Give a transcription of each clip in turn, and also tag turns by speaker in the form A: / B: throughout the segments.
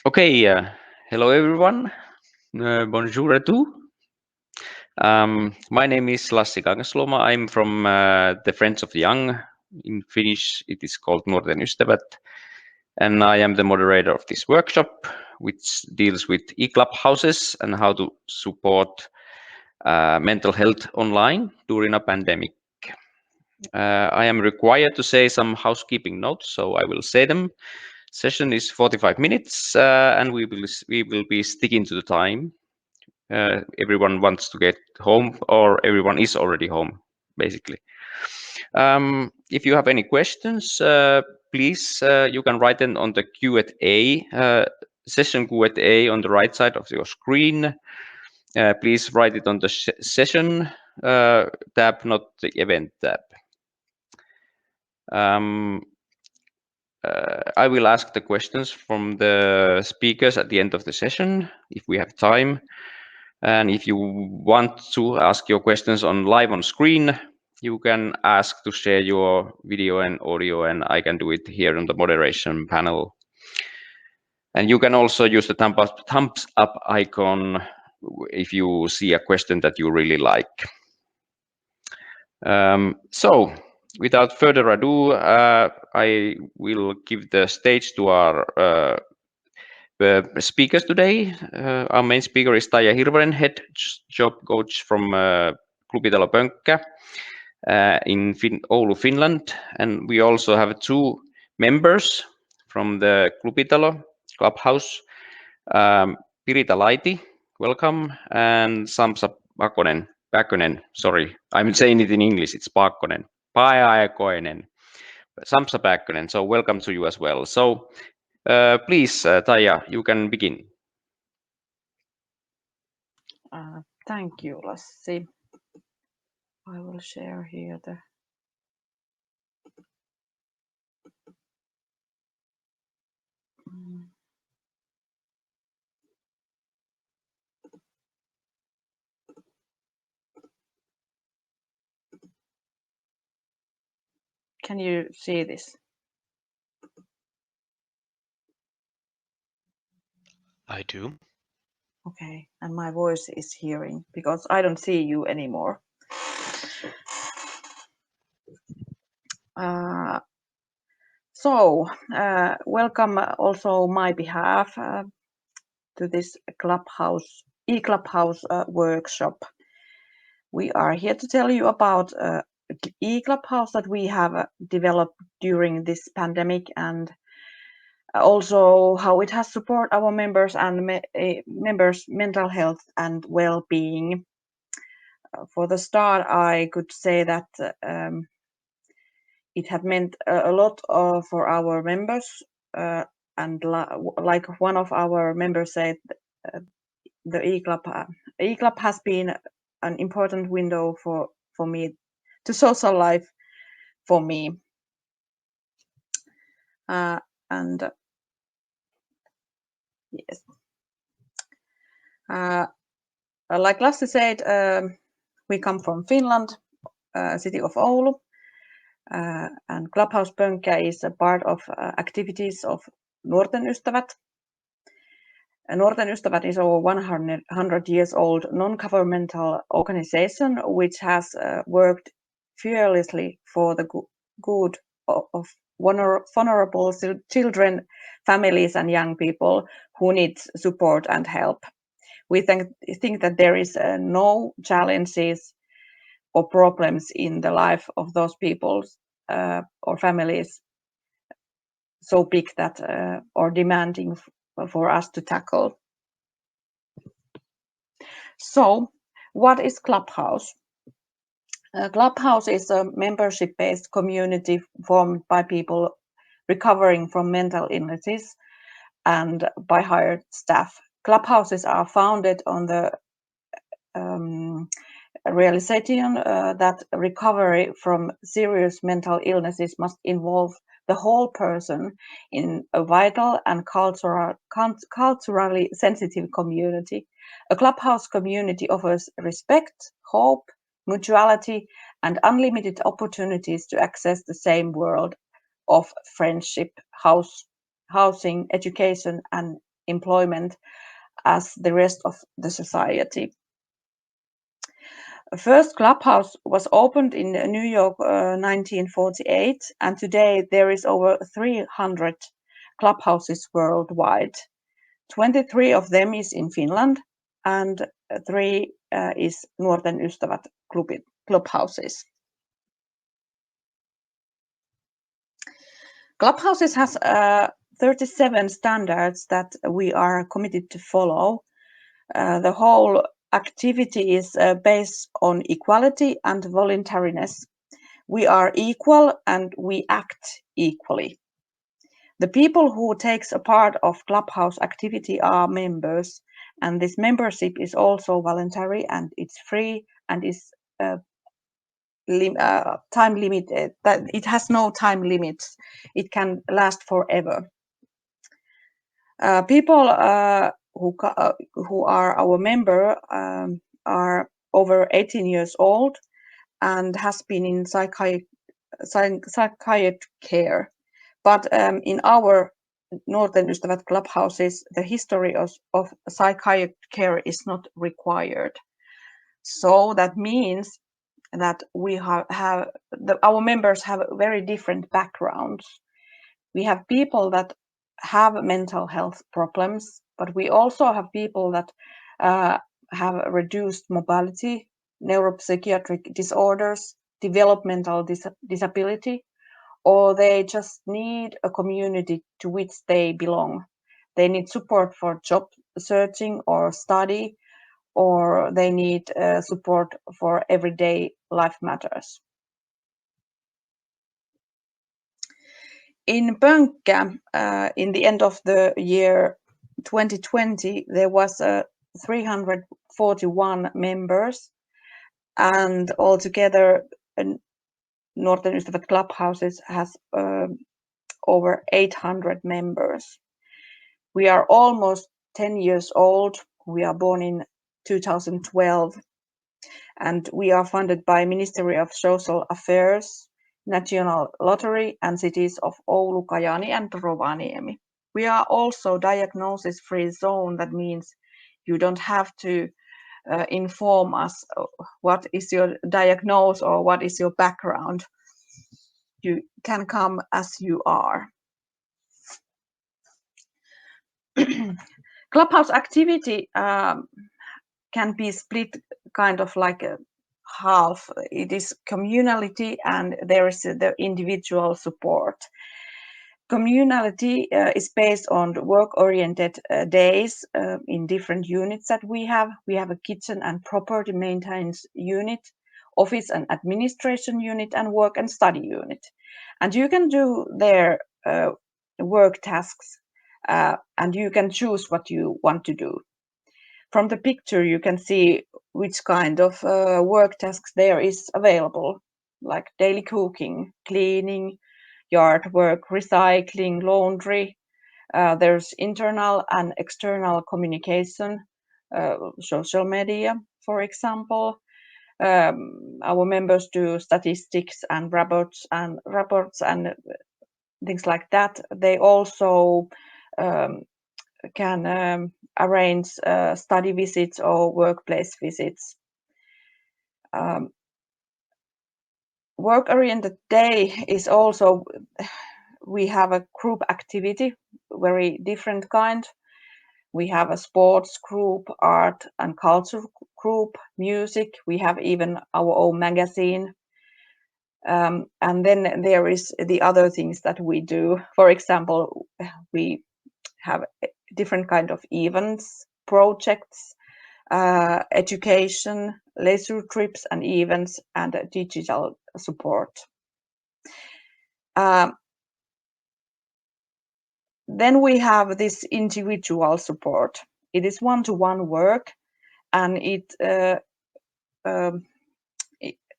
A: Okay, hello everyone. Bonjour à tous. My name is Lassi Kangasloma. I'm from the Friends of the Young. In Finnish, it is called Nuorten Ystävät. And I am the moderator of this workshop, which deals with eClubhouses and how to support mental health online during a pandemic. I am required to say some housekeeping notes, so I will say them. Session is 45 minutes, and we will be sticking to the time. Everyone wants to get home, or everyone is already home, basically. If you have any questions, please, you can write them on the Q&A, session Q&A on the right side of your screen. Please write it on the session tab, not the event tab. I will ask the questions from the speakers at the end of the session, if we have time. And if you want to ask your questions live on screen, you can ask to share your video and audio, and I can do it here on the moderation panel. And you can also use the thumbs up icon if you see a question that you really like. So without further ado, I will give the stage to our speakers today. Our main speaker is Taija Hirvonen, head job coach from Pönkkä in Oulu, Finland. And we also have two members from the Clubhouse, Pirita Laiti, welcome, and Samsa Pakkonen, sorry, I'm saying it in English, it's Pakkonen, Samsa Pakkonen, so welcome to you as well. So please, Taija, you can begin.
B: Thank you, Lassi. I will share here the Can you see this?
C: I do.
B: Okay, and my voice is hearing because I don't see you anymore. Welcome also my behalf to this eClubhouse workshop. We are here to tell you about eClubhouse that we have developed during this pandemic, and also how it has supported our members and members' mental health and well-being. For the start, I could say that it had meant a lot for our members, and like one of our members said, the eClub has been an important window for me to social life for me. And yes, like Lassi said, we come from Finland, city of Oulu, and Clubhouse Pönkkä is a part of activities of Nuorten Ystävät. Nuorten Ystävät is over 100 years old non-governmental organization which has worked fearlessly for the good of vulnerable children, families and young people who need support and help. We think that there is no challenges or problems in the life of those people or families so big that or demanding for us to tackle. So, what is Clubhouse? Clubhouse is a membership-based community formed by people recovering from mental illnesses and by hired staff. Clubhouses are founded on the realization that recovery from serious mental illnesses must involve the whole person in a vital and culturally sensitive community. A Clubhouse community offers respect, hope, mutuality, and unlimited opportunities to access the same world of friendship, housing, education, and employment as the rest of the society. First Clubhouse was opened in New York 1948, and today there is over 300 clubhouses worldwide. 23 of them is in Finland, and 3 is Nuorten Ystävät Clubhouses. Clubhouses has 37 standards that we are committed to follow. The whole activity is based on equality and voluntariness. We are equal and we act equally. The people who takes a part of Clubhouse activity are members, and this membership is also voluntary and it's free and is time limited. That it has no time limits. It can last forever. People who are our member are over 18 years old and has been in psychiatric care. But in our Nuorten Ystävät Clubhouses, the history of psychiatric care is not required. So that means that we our members have very different backgrounds. We have people that have mental health problems, but we also have people that have reduced mobility, neuropsychiatric disorders, developmental disability, or they just need a community to which they belong. They need support for job searching or study, or they need support for everyday life matters. In Pönkkä, in the end of the year 2020, there was 341 members, and altogether Nuorten Ystävät Clubhouses has over 800 members. We are almost 10 years old. We are born in 2012, and we are funded by Ministry of Social Affairs, National Lottery, and cities of Oulu, Kajaani, and Rovaniemi. We are also diagnosis-free zone. That means you don't have to inform us what is your diagnosis or what is your background. You can come as you are. Clubhouse activity can be split kind of like a half. It is communality and there is the individual support. Communality is based on work-oriented days in different units that we have. We have a kitchen and property maintenance unit, office and administration unit, and work and study unit. And you can do their work tasks and you can choose what you want to do. From the picture, you can see which kind of work tasks there is available, like daily cooking, cleaning, yard work, recycling, laundry. There's internal and external communication, social media, for example. Our members do statistics and reports and things like that. They also can arrange study visits or workplace visits. Work-oriented day is also, we have a group activity, very different kind. We have a sports group, art and culture group, music. We have even our own magazine. And then there is the other things that we do. For example, we have different kind of events, projects, education, leisure trips and events, and digital support. Then we have this individual support. It is one-to-one work, and it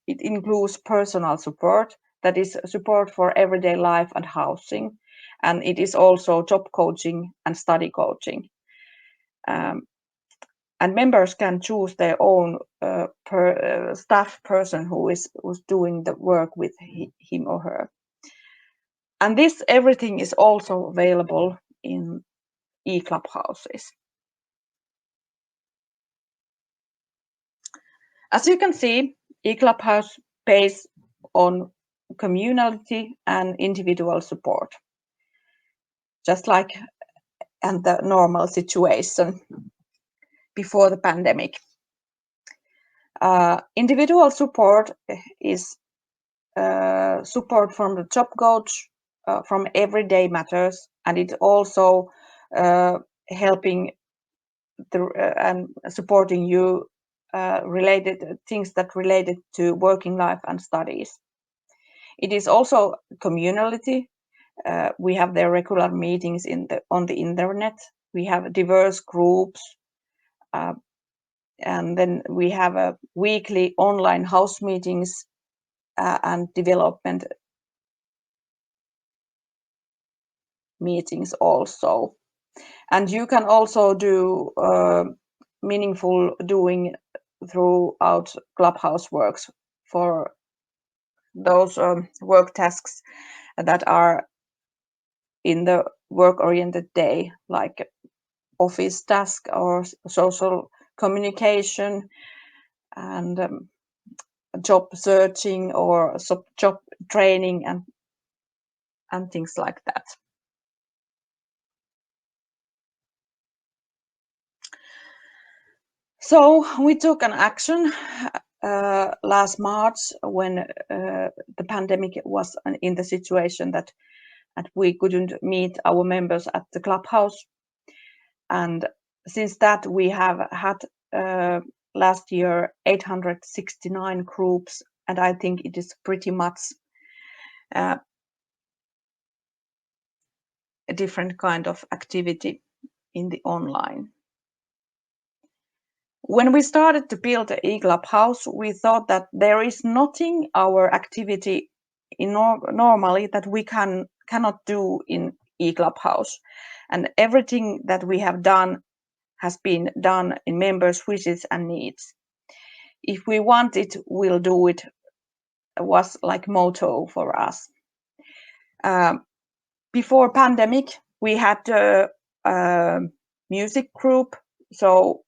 B: includes personal support, that is support for everyday life and housing, and it is also job coaching and study coaching. And members can choose their own staff person who's doing the work with him or her. And this everything is also available in eClubhouses. As you can see, eClubhouse based on community and individual support, just like in the normal situation before the pandemic. Individual support is support from the job coach, from everyday matters, and it also helping and supporting you related things that related to working life and studies. It is also community. We have their regular meetings on the internet. We have diverse groups, and then we have weekly online house meetings and development meetings also. And you can also do meaningful doing throughout Clubhouse works for those work tasks that are in the work-oriented day, like office task or social communication and job searching or job training and things like that. So we took an action last March when the pandemic was in the situation that we couldn't meet our members at the Clubhouse. And since that, we have had last year 869 groups, and I think it is pretty much a different kind of activity in the online. When we started to build the eClubhouse, we thought that there is nothing our activity normally that we cannot do in eClubhouse, and everything that we have done has been done in members' wishes and needs. If we want it, we'll do it. Was like motto for us. Before pandemic, we had a music group. So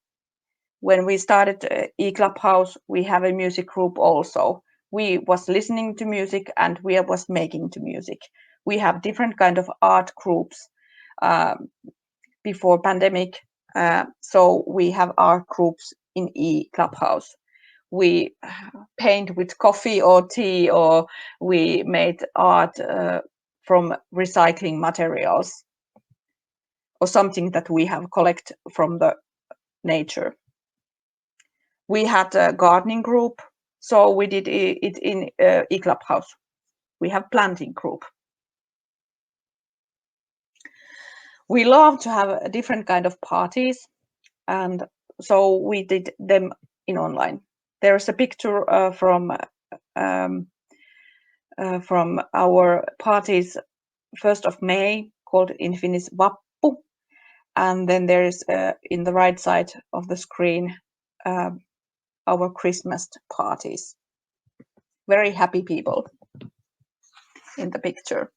B: when we started eClubhouse, we have a music group also. We was listening to music and we was making to music. We have different kind of art groups before pandemic. So we have art groups in eClubhouse. We paint with coffee or tea, or we made art from recycling materials or something that we have collected from the nature. We had a gardening group, so we did it in eClubhouse. We have planting group. We love to have a different kind of parties, and so we did them in online. There's a picture from our parties 1st of May called in Finnish Vappu, and then there is in the right side of the screen our Christmas parties. Very happy people in the picture.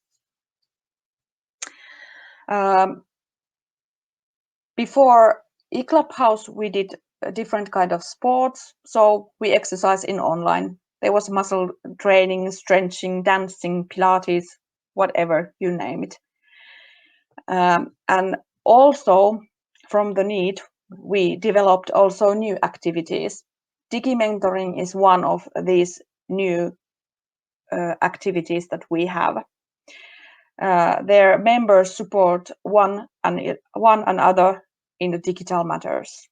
B: Before eClubhouse, we did a different kind of sports, so we exercise in online. There was muscle training, stretching, dancing, Pilates, whatever, you name it. And also from the need, we developed also new activities. Digi-mentoring is one of these new activities that we have. Their members support one another in the digital matters.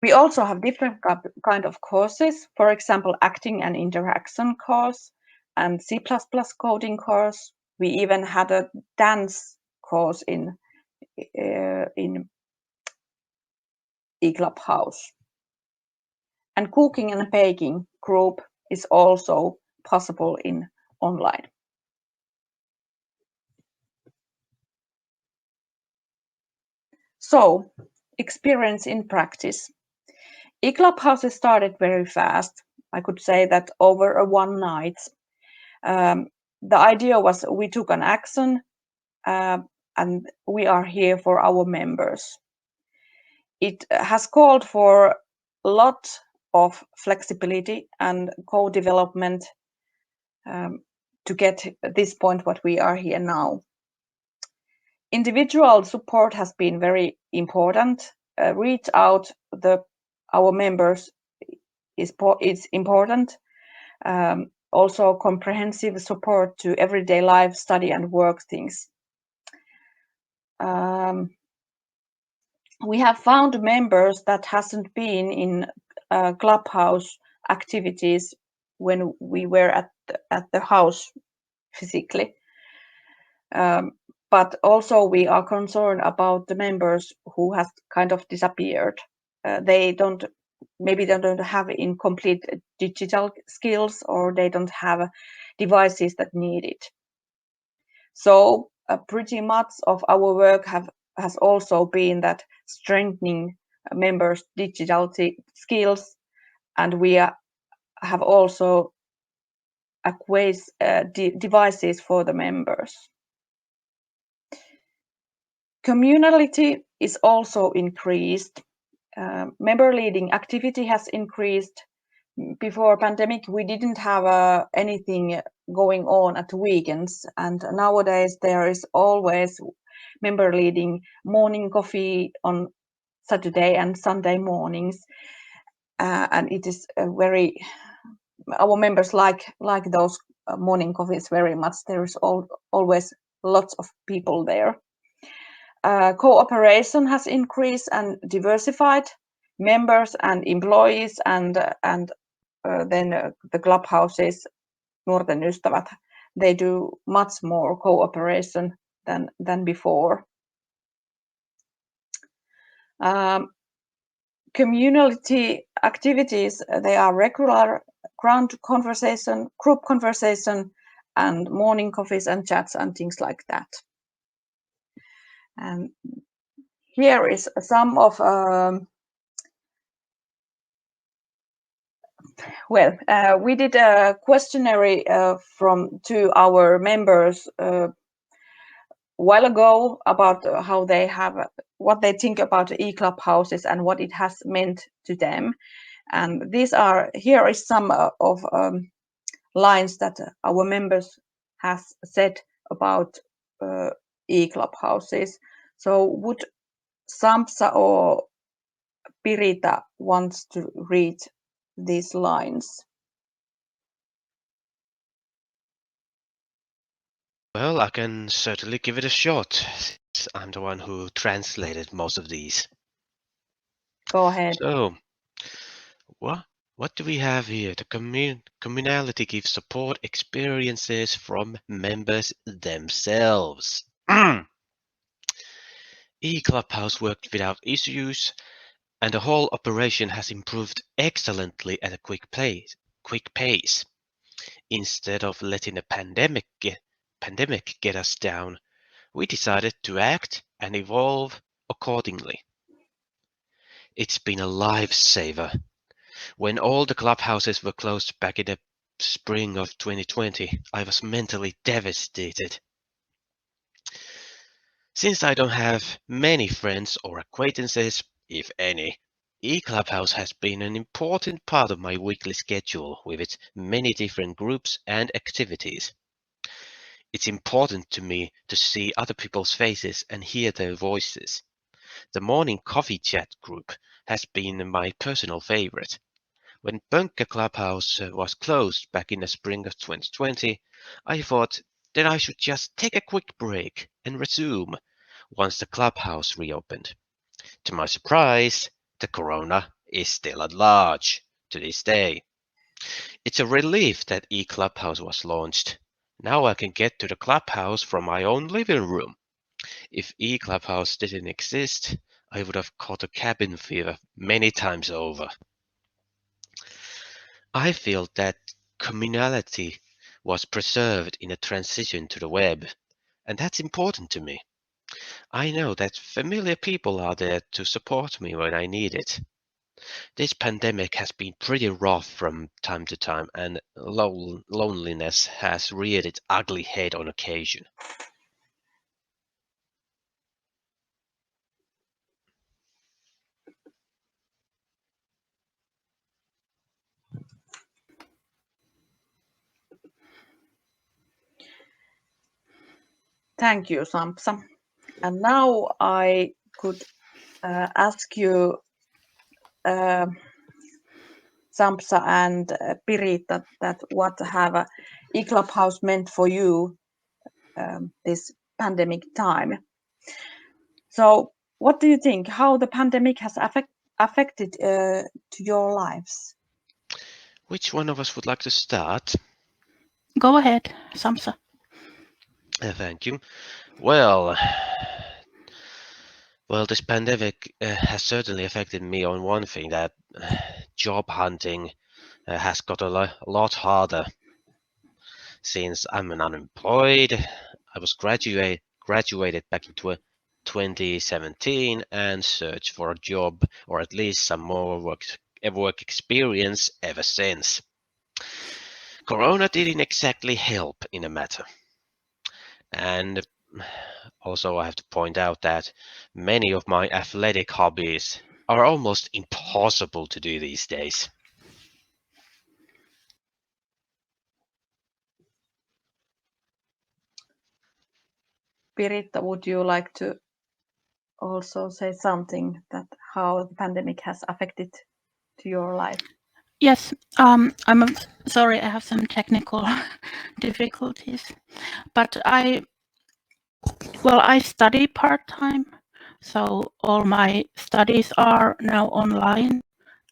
B: We also have different kind of courses, for example, acting and interaction course and C++ coding course. We even had a dance course in eClubhouse. And cooking and baking group is also possible in online. So, experience in practice. eClubhouses started very fast. I could say that over one night. the idea was we took an action and we are here for our members. It has called for a lot of flexibility and co-development to get this point what we are here now. Individual support has been very important. Reach out our members is important. Also comprehensive support to everyday life, study and work things. We have found members that hasn't been in Clubhouse activities when we were at the house physically. But also we are concerned about the members who has kind of disappeared. They don't have incomplete digital skills, or they don't have devices that need it. So pretty much of our work has also been that strengthening members' digital skills, and we have also acquired devices for the members. Communality is also increased. Member leading activity has increased. Before pandemic, we didn't have anything going on at weekends, and nowadays there is always member leading morning coffee on Saturday and Sunday mornings, and it is our members like those morning coffees very much. There is always lots of people there. Cooperation has increased and diversified. Members and employees and then the clubhouses, Nuorten Ystävät, they do much more cooperation than before. Community activities, they are regular ground conversation, group conversation, and morning coffees and chats and things like that. And here is some of we did a questionnaire to our members a while ago about what they think about eClubhouses and what it has meant to them. And here is some of lines that our members has said about eClubhouses. So would Sampsa or Pirita wants to read these lines?
C: Well, I can certainly give it a shot, since I'm the one who translated most of these.
B: Go ahead.
C: So, what do we have here? The communality gives support experiences from members themselves. eClubhouse worked without issues, and the whole operation has improved excellently at a quick pace. Instead of letting the pandemic get us down, we decided to act and evolve accordingly. It's been a lifesaver. When all the clubhouses were closed back in the spring of 2020, I was mentally devastated. Since I don't have many friends or acquaintances, if any, eClubhouse has been an important part of my weekly schedule with its many different groups and activities. It's important to me to see other people's faces and hear their voices. The morning coffee chat group has been my personal favorite. When Pönkkä Clubhouse was closed back in the spring of 2020, I thought that I should just take a quick break and resume once the Clubhouse reopened. To my surprise, the corona is still at large to this day. It's a relief that eClubhouse was launched. Now I can get to the Clubhouse from my own living room. If eClubhouse didn't exist, I would have caught a cabin fever many times over. I feel that communality was preserved in a transition to the web, and that's important to me. I know that familiar people are there to support me when I need it. This pandemic has been pretty rough from time to time, and loneliness has reared its ugly head on occasion.
B: Thank you, Sampsa. And now I could ask you, Sampsa and Piritta, that what have eClubhouse meant for you this pandemic time. So what do you think, how the pandemic has affected to your lives?
C: Which one of us would like to start?
D: Go ahead, Sampsa.
C: Thank you. Well, this pandemic has certainly affected me on one thing, that job hunting has got a lot harder since I'm unemployed. I was graduated back in 2017 and searched for a job, or at least some more work experience ever since. Corona didn't exactly help in the matter. And also I have to point out that many of my athletic hobbies are almost impossible to do these days.
B: Piritta, would you like to also say something, that how the pandemic has affected to your life?
D: Yes, sorry, I have some technical difficulties, but I study part-time, so all my studies are now online,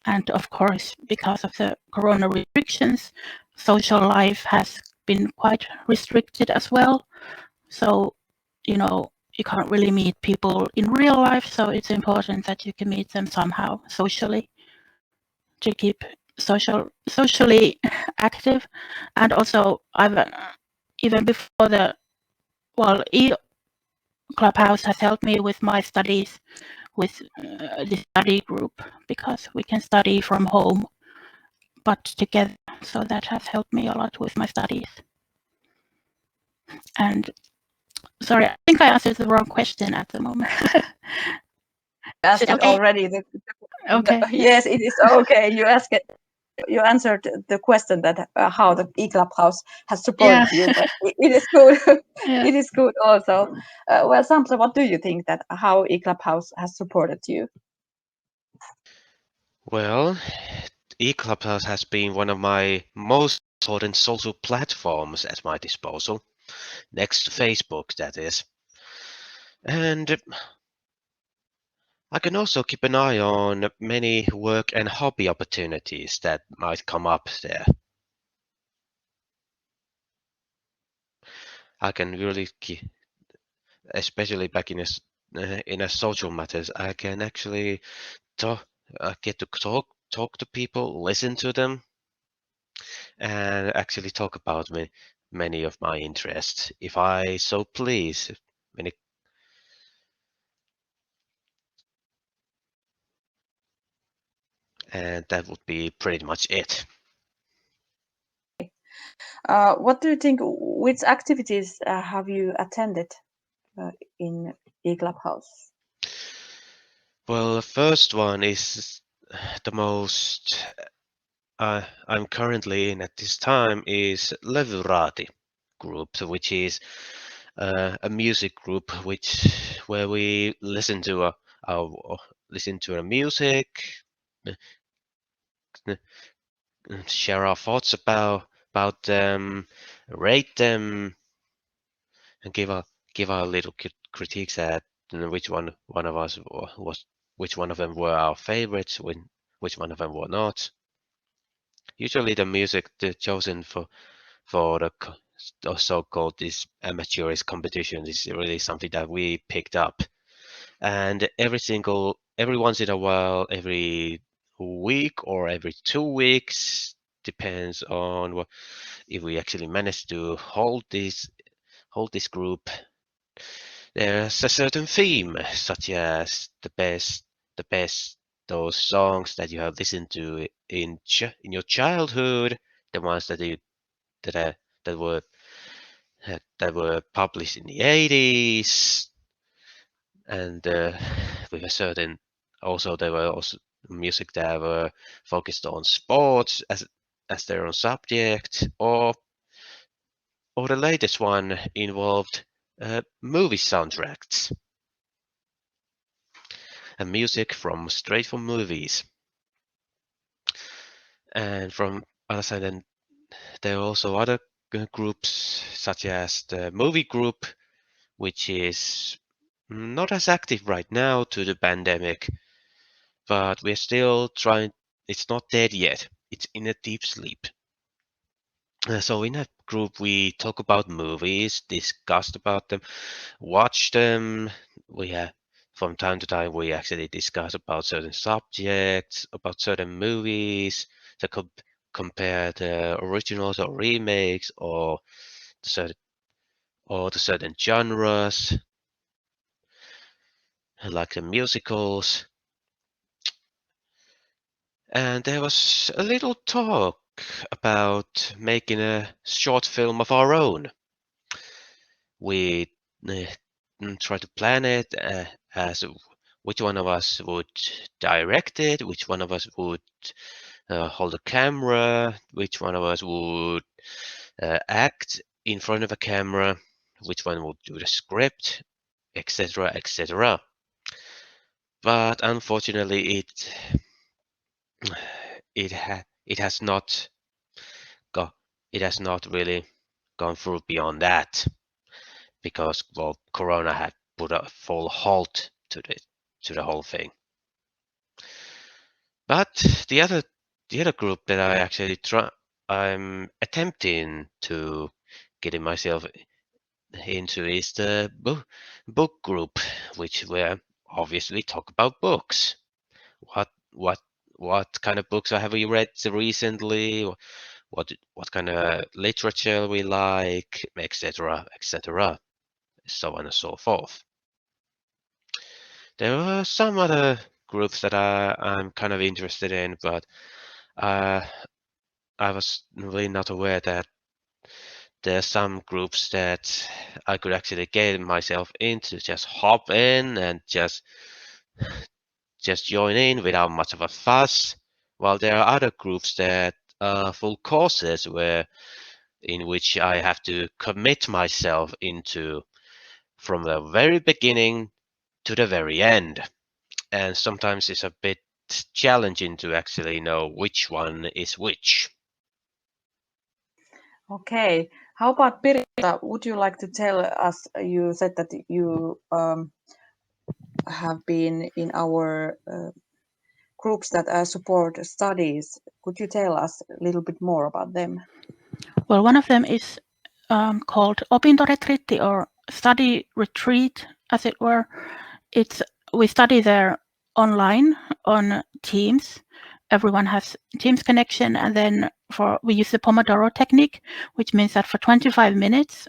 D: and of course, because of the corona restrictions, social life has been quite restricted as well. So, you can't really meet people in real life, so it's important that you can meet them somehow socially to keep socially active. And also, I've even before the Clubhouse has helped me with my studies with the study group, because we can study from home but together, so that has helped me a lot with my studies. And sorry, I think I answered the wrong question at the moment.
B: Asked it
D: okay?
B: already.
D: Okay.
B: Yes, it is okay. You answered the question that how the eClubhouse has supported you, but it is good.
D: Yeah.
B: It is good also. Well, Sampsa, what do you think, that how eClubhouse has supported you?
C: Well, eClubhouse has been one of my most important social platforms at my disposal, next to Facebook, that is. And I can also keep an eye on many work and hobby opportunities that might come up there. I can really, especially back in a social matters, I can actually get to talk to people, listen to them, and actually talk about many of my interests, if I so please. And that would be pretty much it.
B: What do you think, which activities have you attended in eClubhouse?
C: Well, the first one is the most I'm currently in at this time is Levyrati group, which is a music group where we listen to a music, share our thoughts about them, rate them, and give our little critiques at which one of us was, which one of them were our favorites, which one of them were not. Usually the music chosen for the so-called this amateurish competition is really something that we picked up, and every once in a while, every week or every 2 weeks, depends on if we actually manage to hold this group. There's a certain theme, such as the best those songs that you have listened to in your childhood, the ones that were published in the 80s, and with a certain, also there were also music that were focused on sports as their own subject, or the latest one involved movie soundtracks and music straight from movies. And from other side, then there are also other groups, such as the movie group, which is not as active right now to the pandemic, but we're still trying. It's not dead yet. It's in a deep sleep. So in that group, we talk about movies, discussed about them, watch them. We have, from time to time, we actually discuss about certain subjects, about certain movies, to compare the originals or remakes, or the certain genres, like the musicals. And there was a little talk about making a short film of our own. We try to plan it as which one of us would direct it, which one of us would hold a camera, which one of us would act in front of a camera, which one would do the script, etc., etc. But unfortunately, it has not really gone through beyond that, because, well, Corona had put a full halt to the whole thing. But the other group that I actually I'm attempting to getting myself into is the book group, which we obviously talk about books. What kind of books have we read recently? What kind of literature we like, etc., etc., so on and so forth. There are some other groups that I'm kind of interested in, but I was really not aware that there are some groups that I could actually get myself into, just hop in and just join in without much of a fuss, while there are other groups that are full courses in which I have to commit myself into from the very beginning to the very end. And sometimes it's a bit challenging to actually know which one is which.
B: Okay. How about Pirita? Would you like to tell us? You said that you have been in our groups that support studies. Could you tell us a little bit more about them?
D: Well, one of them is called Opintoretriitti, or study retreat, as it were. We study there online on Teams. Everyone has Teams connection, and then we use the Pomodoro technique, which means that for 25 minutes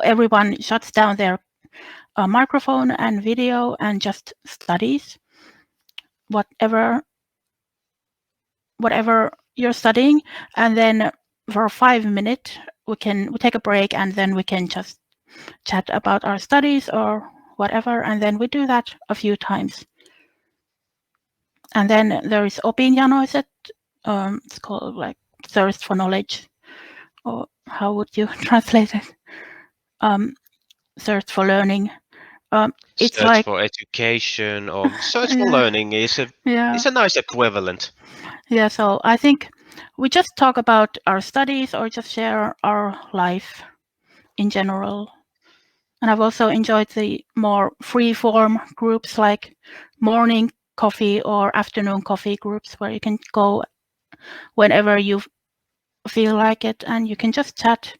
D: everyone shuts down their microphone and video and just studies whatever you're studying, and then for 5 minutes we take a break, and then we can just chat about our studies or whatever, and then we do that a few times. And then there is Opinjanoiset, it's called like thirst for knowledge, or how would you translate it? Thirst for learning. It's
C: search
D: like
C: for education, or search for learning is a nice equivalent.
D: Yeah, so I think we just talk about our studies or just share our life in general. And I've also enjoyed the more free-form groups like morning coffee or afternoon coffee groups, where you can go whenever you feel like it, and you can just chat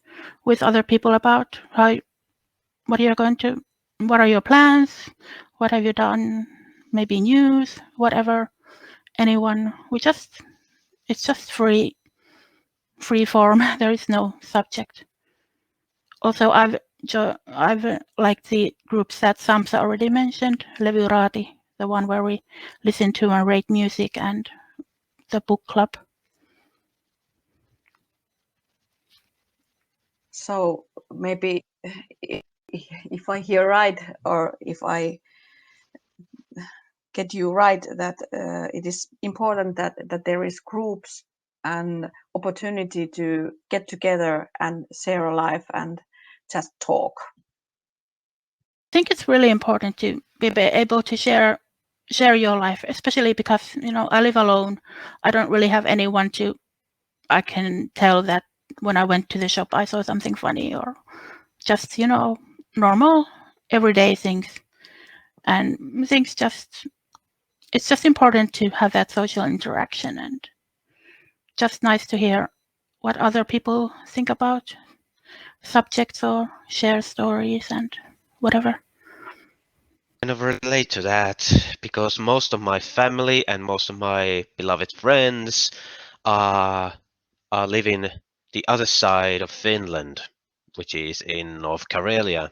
D: with other people about what are your plans, what have you done, maybe news, whatever, anyone. It's just free form. There is no subject. Also, I've liked the groups that Samsa already mentioned, Levyraati, the one where we listen to and rate music, and the book club.
B: So maybe if I hear right, or if I get you right, that it is important that there is groups and opportunity to get together and share a life and just talk.
D: I think it's really important to be able to share your life, especially because, you know, I live alone. I don't really have anyone I can tell that when I went to the shop I saw something funny, or just, you know, normal everyday things. And it's just important to have that social interaction, and just nice to hear what other people think about subjects or share stories and whatever.
C: Kind of relate to that because most of my family and most of my beloved friends are living the other side of Finland, which is in North Karelia.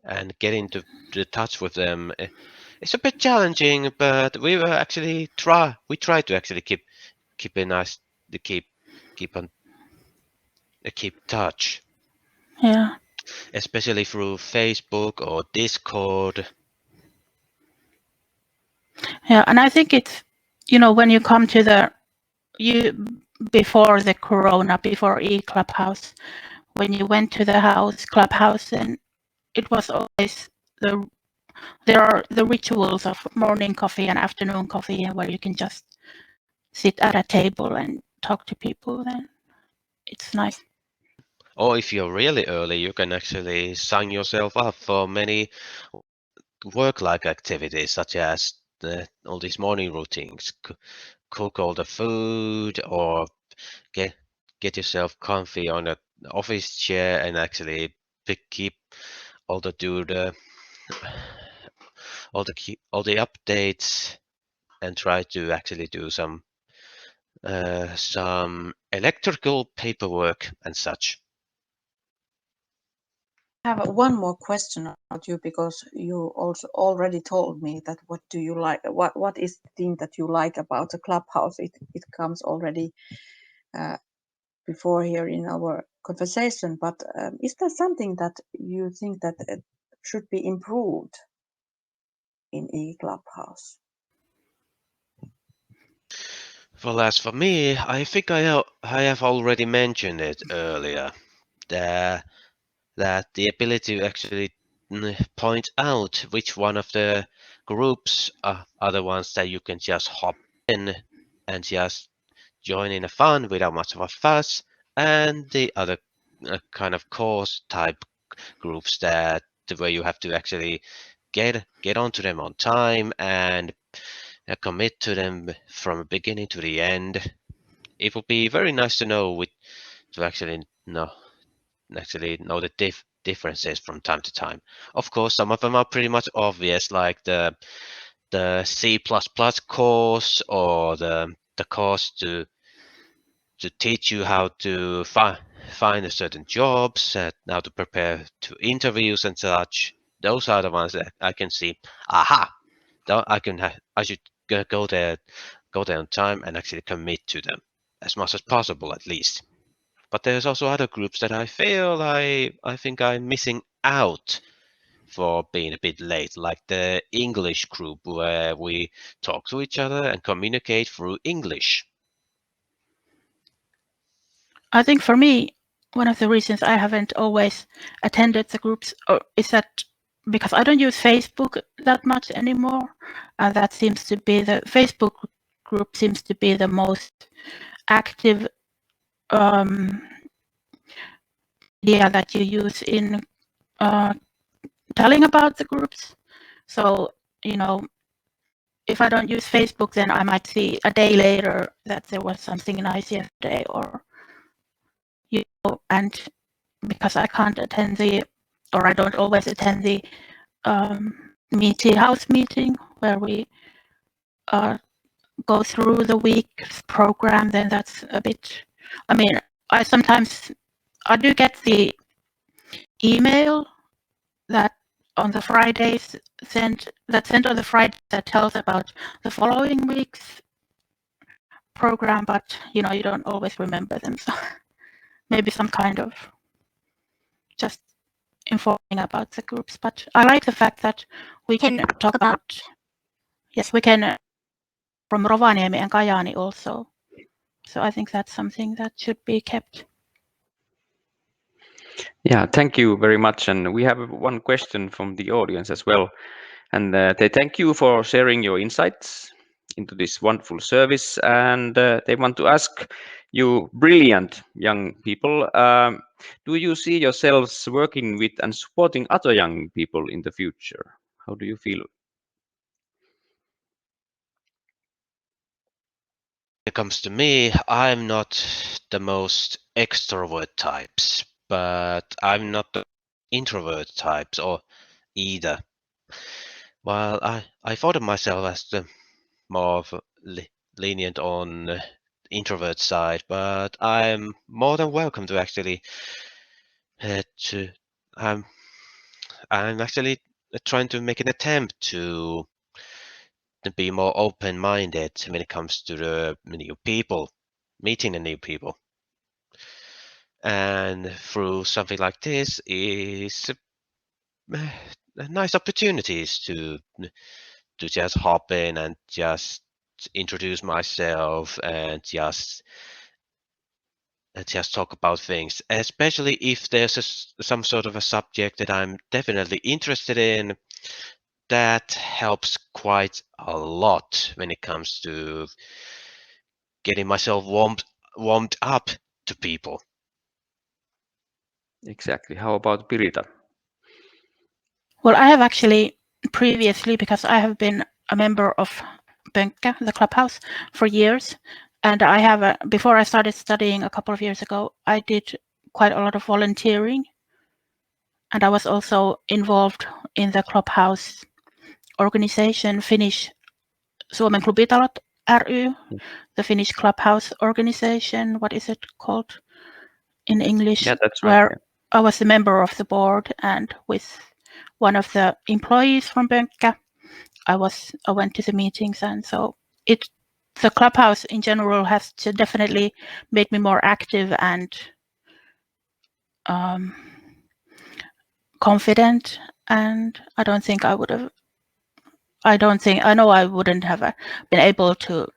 C: And getting to touch with them, it's a bit challenging, but we were actually try to actually keep a nice to keep touch.
D: Yeah.
C: Especially through Facebook or Discord.
D: Yeah, and I think it's, you know, when you come to before the corona, before eClubhouse, when you went to the Clubhouse, and it was always there are the rituals of morning coffee and afternoon coffee, where you can just sit at a table and talk to people. Then it's nice.
C: Or if you're really early, you can actually sign yourself up for many work-like activities, such as all these morning routines, cook all the food, or get yourself comfy on an office chair and actually keep all the updates, and try to actually do some electrical paperwork and such.
B: I have one more question about you, because you also already told me that what do you like, what is the thing that you like about the Clubhouse. It comes already before here in our conversation, but is there something that you think that should be improved in eClubhouse?
C: Well, as for me, I think I have already mentioned it earlier, that the ability to actually point out which one of the groups are the ones that you can just hop in and just join in a fun without much of a fuss, and the other kind of course type groups where you have to actually get onto them on time and commit to them from the beginning to the end. It would be very nice to know to actually know the differences from time to time. Of course, some of them are pretty much obvious, like the C++ course, or the course to teach you how to find a certain jobs, how to prepare to interviews and such. Those are the ones that I can see. Aha! I should go there on time and actually commit to them as much as possible, at least. But there's also other groups that I feel I think I'm missing out for being a bit late, like the English group, where we talk to each other and communicate through English.
D: I think for me, one of the reasons I haven't always attended the groups is that because I don't use Facebook that much anymore. That seems to be the Facebook group seems to be the most active media that you use in telling about the groups. So, you know, if I don't use Facebook, then I might see a day later that there was something nice yesterday, or, you know, and because I can't attend I don't always attend the house meeting where we go through the week's program, then that's a bit, I mean, I do get the email that on the Fridays sent on the Friday that tells about the following week's program, but you don't always remember them. So maybe some kind of just informing about the groups. But I like the fact that we can talk about, yes, we can from Rovaniemi and Kajaani also. So I think that's something that should be kept.
A: Yeah, thank you very much. And we have one question from the audience as well. And they thank you for sharing your insights into this wonderful service. And they want to ask you, brilliant young people, do you see yourselves working with and supporting other young people in the future? How do you feel?
C: When it comes to me, I'm not the most extrovert types, but I'm not the introvert types or either. While I thought of myself as the more of lenient on the introvert side, but I'm more than welcome to actually I'm actually trying to make an attempt to be more open-minded when it comes to the new people, meeting the new people. And through something like this is nice opportunities to just hop in and just introduce myself and just talk about things, especially if there's some sort of a subject that I'm definitely interested in. That helps quite a lot when it comes to getting myself warmed up to people.
A: Exactly. How about Pirita?
D: Well, I have actually previously, because I have been a member of Pönkkä, the Clubhouse, for years, and I have before I started studying a couple of years ago, I did quite a lot of volunteering, and I was also involved in the Clubhouse organization, Finnish Suomen Klubitalot ry, the Finnish Clubhouse organization. What is it called in English?
A: Yeah, that's right.
D: Where
A: Yeah.
D: I was a member of the board, and with one of the employees from Pönkkä, I went to the meetings, and so the Clubhouse in general has definitely made me more active and confident. And I know I wouldn't have been able to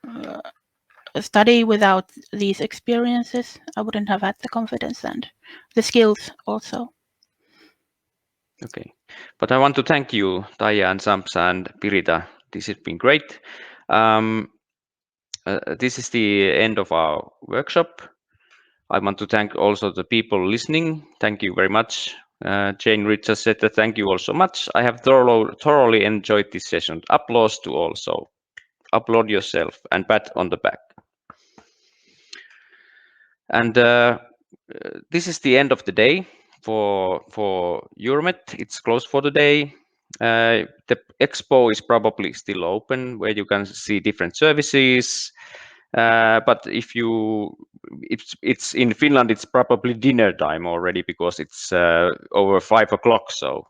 D: study without these experiences. I wouldn't have had the confidence and the skills also.
A: Okay, but I want to thank you, Taija and Sampsa and Pirita. This has been great. This is the end of our workshop. I want to thank also the people listening. Thank you very much. Jane Richards said that thank you all so much. I have thoroughly enjoyed this session. Applause to all. So applaud yourself and pat on the back. And this is the end of the day for Euromet. It's closed for the day. The expo is probably still open, where you can see different services. But if it's in Finland, it's probably dinner time already, because it's over 5 o'clock. So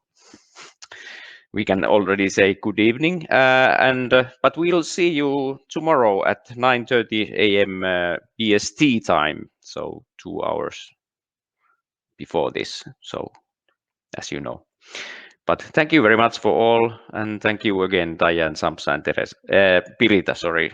A: we can already say good evening. But we'll see you tomorrow at 9:30 a.m. BST time. So 2 hours before this. So as you know. But thank you very much for all, and thank you again, Taija and Sampsa and Pirita, sorry.